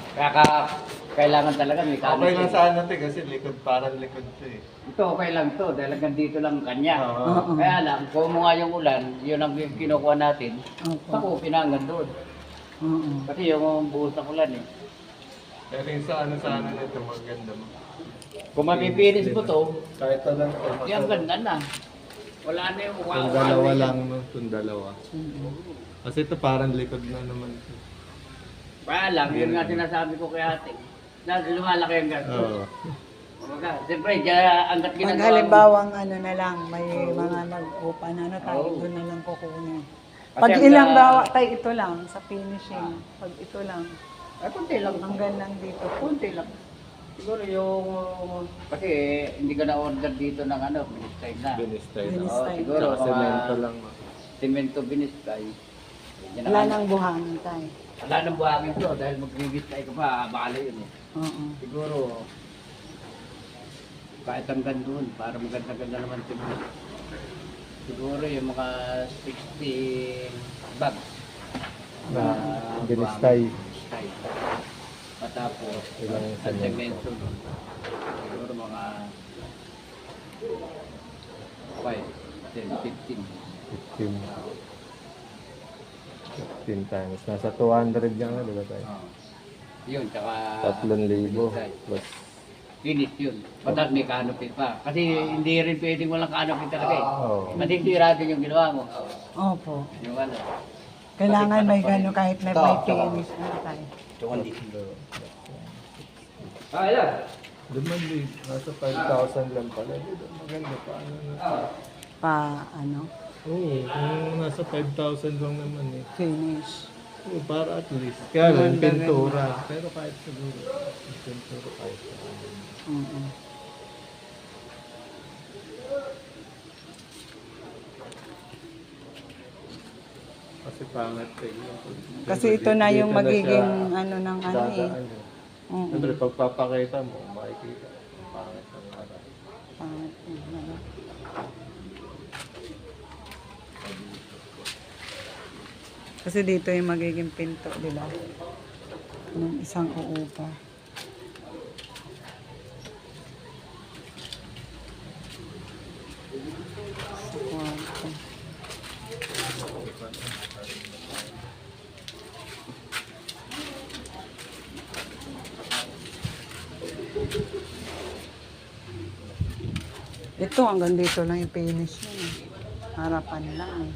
Kaya kailangan talaga may kanan. Okay lang sana ito kasi likod, parang likod ito eh. Ito okay lang to dahil hanggang dito lang ang kanya. Oo. Kaya lang, kung mo nga yung ulan, yun ang kinukuha natin. Opo. Ako, pinangan doon. Oo. Kasi yung buhos ng ulan eh. Pero yung sa ano nito, maganda mo. Kung mapipinis mo to, Kahit ito lang ito. yung ganda na. Wala na yung mukha. Itong dalawa lang, no? Itong dalawa. Mm. Kasi ito parang likod na naman. Kaya lang, yun nga sinasabi ko kay ate. Na lumalaki ang gasto. Oo. Kumbaga, siyempre, hanggat Pag ginagawa mo. halimbawang ano na lang, may mga nag-upa na ano tayo, Oo. doon na lang kukunin. Kasi Pag ang, ilang bawa tayo, ito lang, sa finishing. Pag ito lang, Ay, kunti lang. hanggang lang dito. Kunti lang. Siguro yung, kasi hindi ka na-order dito ng ano, binistay na. Binistay na. Binis- Oo, Binistay. siguro Tsaka semento mga lang. no? semento binistay. Yan ang Wala ano. nang buhangin tayo. Wala nang buhangin to dahil magbibistay ka pa, baka yun eh. Oo. Siguro, kahit hanggang doon, para maganda-ganda naman siguro. Siguro yung mga 60 bags. Na buhangin. binistay. Binistay. Matapos, Ilang ang semento? semento doon. Siguro mga 5, 10, 15. 15 times. Nasa 200 yan na, di ba tayo? Oh. Yun, tsaka 3,000 binistay. plus. Finish yun. Batat may canopy pa. Kasi hindi rin pwedeng walang canopy talaga eh. Oo. Matitira din yung ginawa mo. Opo. Yung ano. Kailangan may gano'n kahit na Ito, may ito. finish na tayo. Ah, yan. Dumali, nasa 5,000 lang pala. Maganda pa. Ano na. Pa, ano, Oo, kung nasa 5,000 lang naman eh. finish. Oo, para at least. Kaya lang, yung pintura. Pero kahit siguro, yung pintura kahit. Oo. Kasi pangat eh. Kasi ito na yung Dito na magiging siya ano ng ano eh. dadaan eh. Oo. Siyempre, pagpapakita mo, makikita. Ang pangit ng harap. Pangit yun, ano. Kasi dito yung magiging pinto, di ba? Ng isang uupa. Sa kwarto. Ito hanggang dito lang yung finish niya. Eh. Harapan lang eh.